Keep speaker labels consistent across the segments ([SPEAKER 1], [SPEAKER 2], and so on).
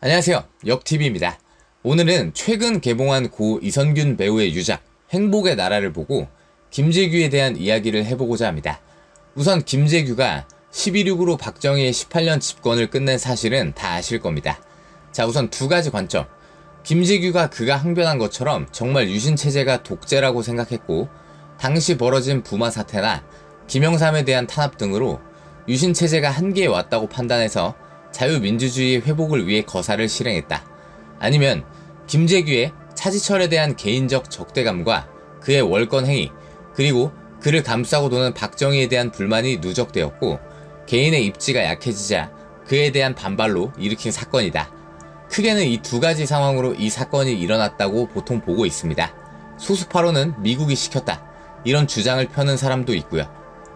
[SPEAKER 1] 안녕하세요, 역TV입니다. 오늘은 최근 개봉한 고 이선균 배우의 유작 행복의 나라를 보고 김재규에 대한 이야기를 해보고자 합니다. 우선 김재규가 12.6으로 박정희의 18년 집권을 끝낸 사실은 다 아실 겁니다. 자, 우선 두 가지 관점. 김재규가 그가 항변한 것처럼 정말 유신체제가 독재라고 생각했고, 당시 벌어진 부마 사태나 김영삼에 대한 탄압 등으로 유신체제가 한계에 왔다고 판단해서 자유민주주의 회복을 위해 거사를 실행했다. 아니면 김재규의 차지철에 대한 개인적 적대감과 그의 월권 행위, 그리고 그를 감싸고 도는 박정희에 대한 불만이 누적되었고 개인의 입지가 약해지자 그에 대한 반발로 일으킨 사건이다. 크게는 이 두 가지 상황으로 이 사건이 일어났다고 보통 보고 있습니다. 소수파로는 미국이 시켰다, 이런 주장을 펴는 사람도 있고요.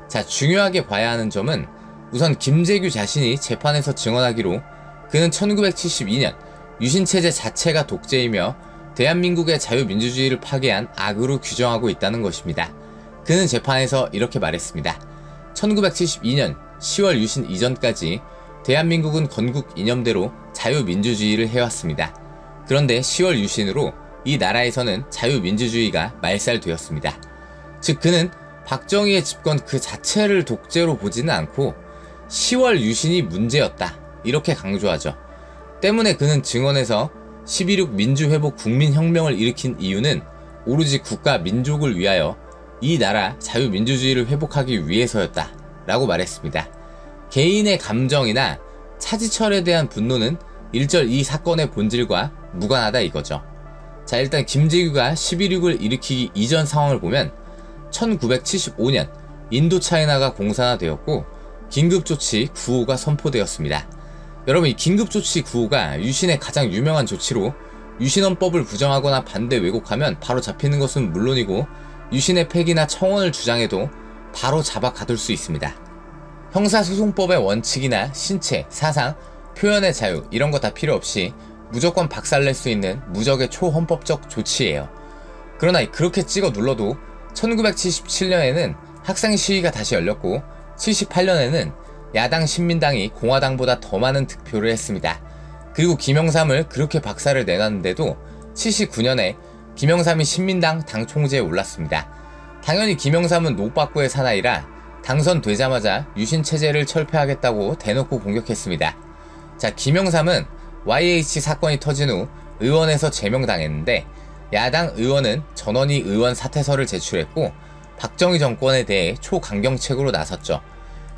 [SPEAKER 1] 자, 중요하게 봐야 하는 점은 우선 김재규 자신이 재판에서 증언하기로 그는 1972년 유신체제 자체가 독재이며 대한민국의 자유민주주의를 파괴한 악으로 규정하고 있다는 것입니다. 그는 재판에서 이렇게 말했습니다. 1972년 10월 유신 이전까지 대한민국은 건국 이념대로 자유민주주의를 해왔습니다. 그런데 10월 유신으로 이 나라에서는 자유민주주의가 말살되었습니다. 즉 그는 박정희의 집권 그 자체를 독재로 보지는 않고 10월 유신이 문제였다, 이렇게 강조하죠. 때문에 그는 증언에서 12.6 민주회복 국민혁명을 일으킨 이유는 오로지 국가 민족을 위하여 이 나라 자유민주주의를 회복하기 위해서였다 라고 말했습니다. 개인의 감정이나 차지철에 대한 분노는 일절 이 사건의 본질과 무관하다 이거죠. 자, 일단 김재규가 12.6을 일으키기 이전 상황을 보면 1975년 인도차이나가 공산화되었고 긴급조치 9호가 선포되었습니다. 여러분, 이 긴급조치 9호가 유신의 가장 유명한 조치로 유신헌법을 부정하거나 반대 왜곡하면 바로 잡히는 것은 물론이고 유신의 폐기나 청원을 주장해도 바로 잡아 가둘 수 있습니다. 형사소송법의 원칙이나 신체, 사상, 표현의 자유 이런 거 다 필요 없이 무조건 박살낼 수 있는 무적의 초헌법적 조치예요. 그러나 그렇게 찍어 눌러도 1977년에는 학생 시위가 다시 열렸고 78년에는 야당 신민당이 공화당보다 더 많은 득표를 했습니다. 그리고 김영삼을 그렇게 박살을 내놨는데도 79년에 김영삼이 신민당 당 총재에 올랐습니다. 당연히 김영삼은 노빠꾸의 사나이라 당선되자마자 유신체제를 철폐하겠다고 대놓고 공격했습니다. 자, 김영삼은 YH 사건이 터진 후 의원에서 제명당했는데 야당 의원은 전원희 의원 사퇴서를 제출했고 박정희 정권에 대해 초강경책으로 나섰죠.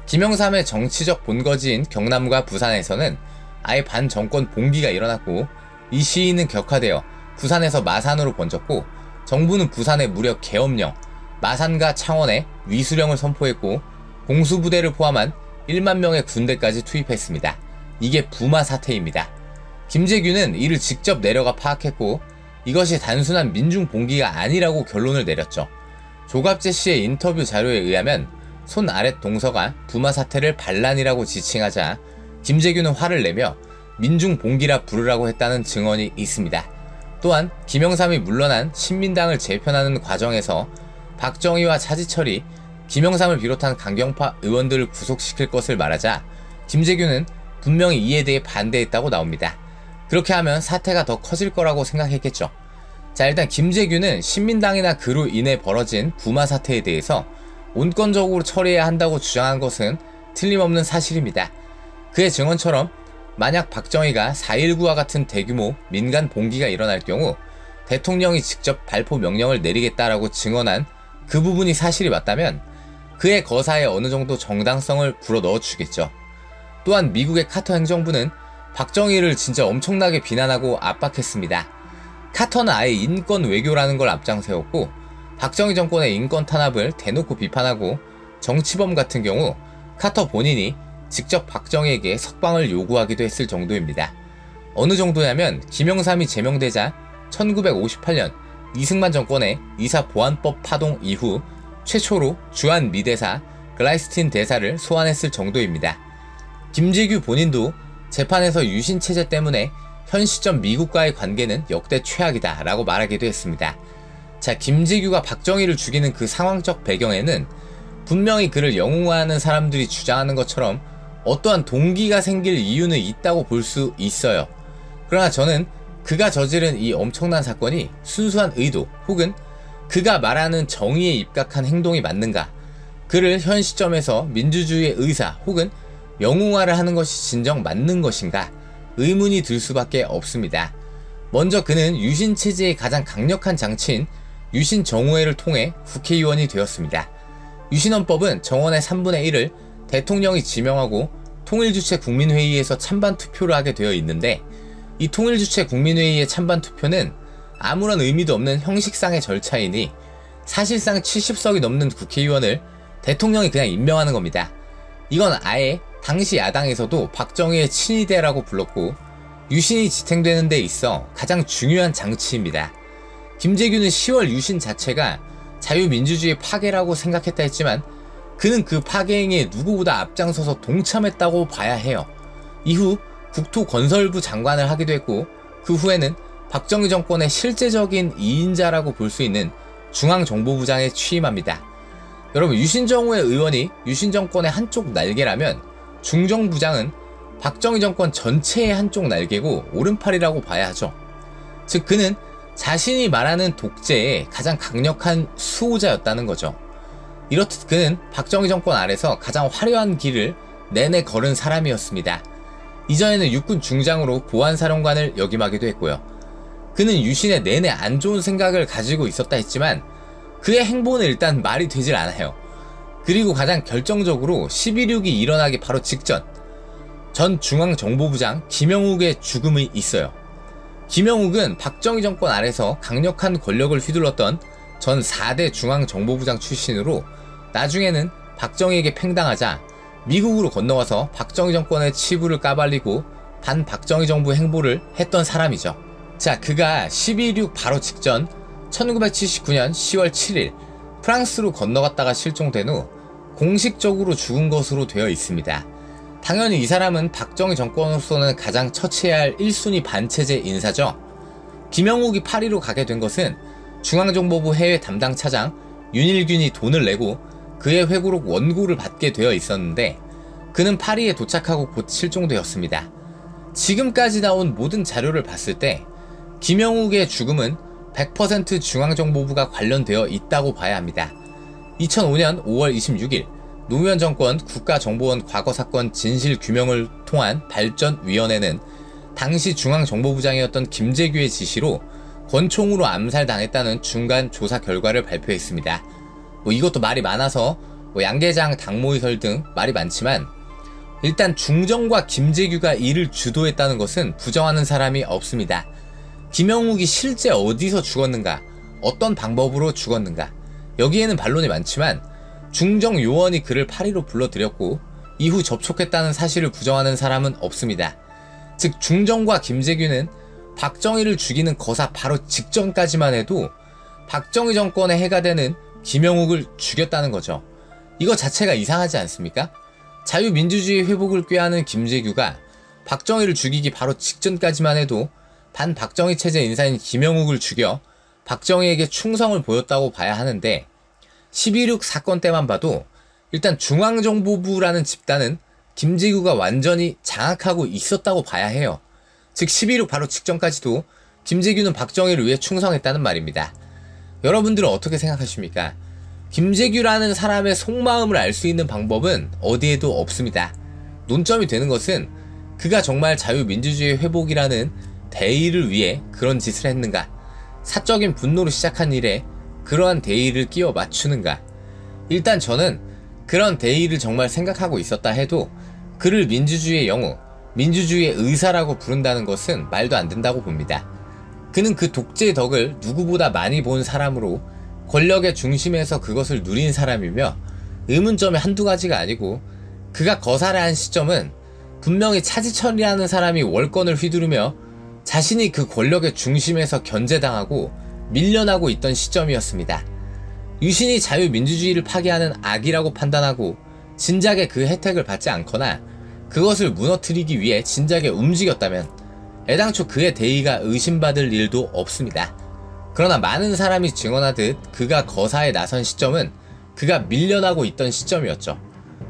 [SPEAKER 1] 김영삼의 정치적 본거지인 경남과 부산에서는 아예 반정권 봉기가 일어났고 이 시위는 격화되어 부산에서 마산으로 번졌고 정부는 부산에 무려 계엄령, 마산과 창원에 위수령을 선포했고 공수부대를 포함한 1만 명의 군대까지 투입했습니다. 이게 부마 사태입니다. 김재규는 이를 직접 내려가 파악했고 이것이 단순한 민중 봉기가 아니라고 결론을 내렸죠. 조갑재 씨의 인터뷰 자료에 의하면 손 아랫 동서가 부마 사태를 반란이라고 지칭하자 김재규는 화를 내며 민중 봉기라 부르라고 했다는 증언이 있습니다. 또한 김영삼이 물러난 신민당을 재편하는 과정에서 박정희와 차지철이 김영삼을 비롯한 강경파 의원들을 구속시킬 것을 말하자 김재규는 분명히 이에 대해 반대했다고 나옵니다. 그렇게 하면 사태가 더 커질 거라고 생각했겠죠. 자, 일단 김재규는 신민당이나 그로 인해 벌어진 부마 사태에 대해서 온건적으로 처리해야 한다고 주장한 것은 틀림없는 사실입니다. 그의 증언처럼 만약 박정희가 4.19와 같은 대규모 민간 봉기가 일어날 경우 대통령이 직접 발포 명령을 내리겠다라고 증언한 그 부분이 사실이 맞다면 그의 거사에 어느 정도 정당성을 불어넣어 주겠죠. 또한 미국의 카터 행정부는 박정희를 진짜 엄청나게 비난하고 압박했습니다. 카터는 아예 인권 외교라는 걸 앞장세웠고 박정희 정권의 인권 탄압을 대놓고 비판하고 정치범 같은 경우 카터 본인이 직접 박정희에게 석방을 요구하기도 했을 정도입니다. 어느 정도냐면 김영삼이 제명되자 1958년 이승만 정권의 이사보안법 파동 이후 최초로 주한 미대사 글라이스틴 대사를 소환했을 정도입니다. 김재규 본인도 재판에서 유신체제 때문에 현 시점 미국과의 관계는 역대 최악이다 라고 말하기도 했습니다. 자, 김재규가 박정희를 죽이는 그 상황적 배경에는 분명히 그를 영웅화하는 사람들이 주장하는 것처럼 어떠한 동기가 생길 이유는 있다고 볼 수 있어요. 그러나 저는 그가 저지른 이 엄청난 사건이 순수한 의도 혹은 그가 말하는 정의에 입각한 행동이 맞는가, 그를 현 시점에서 민주주의의 의사 혹은 영웅화를 하는 것이 진정 맞는 것인가 의문이 들 수밖에 없습니다. 먼저 그는 유신체제의 가장 강력한 장치인 유신정오회를 통해 국회의원이 되었습니다. 유신헌법은 정원의 3분의 1을 대통령이 지명하고 통일주체 국민회의에서 찬반 투표를 하게 되어 있는데, 이 통일주체 국민회의의 찬반 투표는 아무런 의미도 없는 형식상의 절차이니 사실상 70석이 넘는 국회의원을 대통령이 그냥 임명하는 겁니다. 이건 아예 당시 야당에서도 박정희의 친위대라고 불렀고 유신이 지탱되는 데 있어 가장 중요한 장치입니다. 김재규는 10월 유신 자체가 자유민주주의 파괴라고 생각했다 했지만 그는 그 파괴 행위에 누구보다 앞장서서 동참했다고 봐야 해요. 이후 국토건설부 장관을 하기도 했고 그 후에는 박정희 정권의 실제적인 2인자라고 볼 수 있는 중앙정보부장에 취임합니다. 여러분, 유신정오회 의원이 유신정권의 한쪽 날개라면 중정부장은 박정희 정권 전체의 한쪽 날개고 오른팔이라고 봐야 하죠. 즉 그는 자신이 말하는 독재의 가장 강력한 수호자였다는 거죠. 이렇듯 그는 박정희 정권 아래서 가장 화려한 길을 내내 걸은 사람이었습니다. 이전에는 육군 중장으로 보안사령관을 역임하기도 했고요. 그는 유신에 내내 안 좋은 생각을 가지고 있었다 했지만 그의 행보는 일단 말이 되질 않아요. 그리고 가장 결정적으로 12.6이 일어나기 바로 직전, 전 중앙정보부장 김영욱의 죽음이 있어요. 김영욱은 박정희 정권 아래서 강력한 권력을 휘둘렀던 전 4대 중앙정보부장 출신으로 나중에는 박정희에게 팽당하자 미국으로 건너와서 박정희 정권의 치부를 까발리고 반박정희 정부 행보를 했던 사람이죠. 자, 그가 12.6 바로 직전 1979년 10월 7일 프랑스로 건너갔다가 실종된 후 공식적으로 죽은 것으로 되어 있습니다. 당연히 이 사람은 박정희 정권으로서는 가장 처치해야 할 1순위 반체제 인사죠. 김영욱이 파리로 가게 된 것은 중앙정보부 해외 담당 차장 윤일균이 돈을 내고 그의 회고록 원고를 받게 되어 있었는데 그는 파리에 도착하고 곧 실종되었습니다. 지금까지 나온 모든 자료를 봤을 때 김영욱의 죽음은 100% 중앙정보부가 관련되어 있다고 봐야 합니다. 2005년 5월 26일 노무현 정권 국가정보원 과거사건 진실규명을 통한 발전위원회는 당시 중앙정보부장이었던 김재규의 지시로 권총으로 암살당했다는 중간 조사 결과를 발표했습니다. 이것도 말이 많아서 양계장, 당모이설 등 말이 많지만 일단 중정과 김재규가 이를 주도했다는 것은 부정하는 사람이 없습니다. 김영욱이 실제 어디서 죽었는가, 어떤 방법으로 죽었는가, 여기에는 반론이 많지만 중정 요원이 그를 파리로 불러들였고 이후 접촉했다는 사실을 부정하는 사람은 없습니다. 즉 중정과 김재규는 박정희를 죽이는 거사 바로 직전까지만 해도 박정희 정권에 해가 되는 김영욱을 죽였다는 거죠. 이거 자체가 이상하지 않습니까? 자유민주주의 회복을 꾀하는 김재규가 박정희를 죽이기 바로 직전까지만 해도 반박정희 체제 인사인 김영욱을 죽여 박정희에게 충성을 보였다고 봐야 하는데 12.6 사건 때만 봐도 일단 중앙정보부라는 집단은 김재규가 완전히 장악하고 있었다고 봐야 해요. 즉 12.6 바로 직전까지도 김재규는 박정희를 위해 충성했다는 말입니다. 여러분들은 어떻게 생각하십니까? 김재규라는 사람의 속마음을 알 수 있는 방법은 어디에도 없습니다. 논점이 되는 것은 그가 정말 자유민주주의 회복이라는 대의를 위해 그런 짓을 했는가, 사적인 분노로 시작한 일에 그러한 대의를 끼워 맞추는가. 일단 저는 그런 대의를 정말 생각하고 있었다 해도 그를 민주주의의 영웅, 민주주의의 의사라고 부른다는 것은 말도 안 된다고 봅니다. 그는 그 독재의 덕을 누구보다 많이 본 사람으로 권력의 중심에서 그것을 누린 사람이며 의문점이 한두 가지가 아니고 그가 거사를 한 시점은 분명히 차지철이라는 사람이 월권을 휘두르며 자신이 그 권력의 중심에서 견제당하고 밀려나고 있던 시점이었습니다. 유신이 자유민주주의를 파괴하는 악이라고 판단하고 진작에 그 혜택을 받지 않거나 그것을 무너뜨리기 위해 진작에 움직였다면 애당초 그의 대의가 의심받을 일도 없습니다. 그러나 많은 사람이 증언하듯 그가 거사에 나선 시점은 그가 밀려나고 있던 시점이었죠.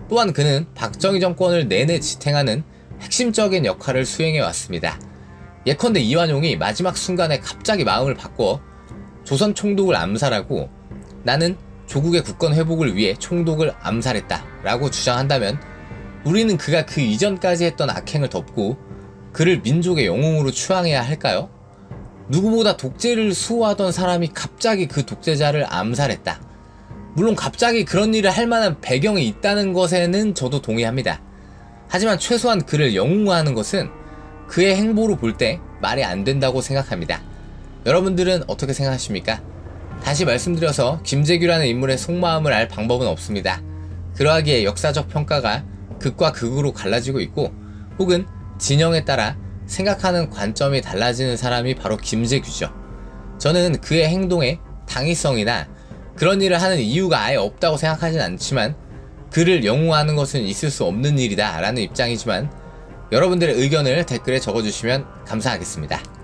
[SPEAKER 1] 또한 그는 박정희 정권을 내내 지탱하는 핵심적인 역할을 수행해 왔습니다. 예컨대 이완용이 마지막 순간에 갑자기 마음을 바꿔 조선 총독을 암살하고 나는 조국의 국권 회복을 위해 총독을 암살했다 라고 주장한다면 우리는 그가 그 이전까지 했던 악행을 덮고 그를 민족의 영웅으로 추앙해야 할까요? 누구보다 독재를 수호하던 사람이 갑자기 그 독재자를 암살했다. 물론 갑자기 그런 일을 할 만한 배경이 있다는 것에는 저도 동의합니다. 하지만 최소한 그를 영웅화하는 것은 그의 행보로 볼 때 말이 안 된다고 생각합니다. 여러분들은 어떻게 생각하십니까? 다시 말씀드려서 김재규라는 인물의 속마음을 알 방법은 없습니다. 그러하기에 역사적 평가가 극과 극으로 갈라지고 있고 혹은 진영에 따라 생각하는 관점이 달라지는 사람이 바로 김재규죠. 저는 그의 행동에 당위성이나 그런 일을 하는 이유가 아예 없다고 생각하진 않지만 그를 영웅화하는 것은 있을 수 없는 일이다 라는 입장이지만 여러분들의 의견을 댓글에 적어주시면 감사하겠습니다.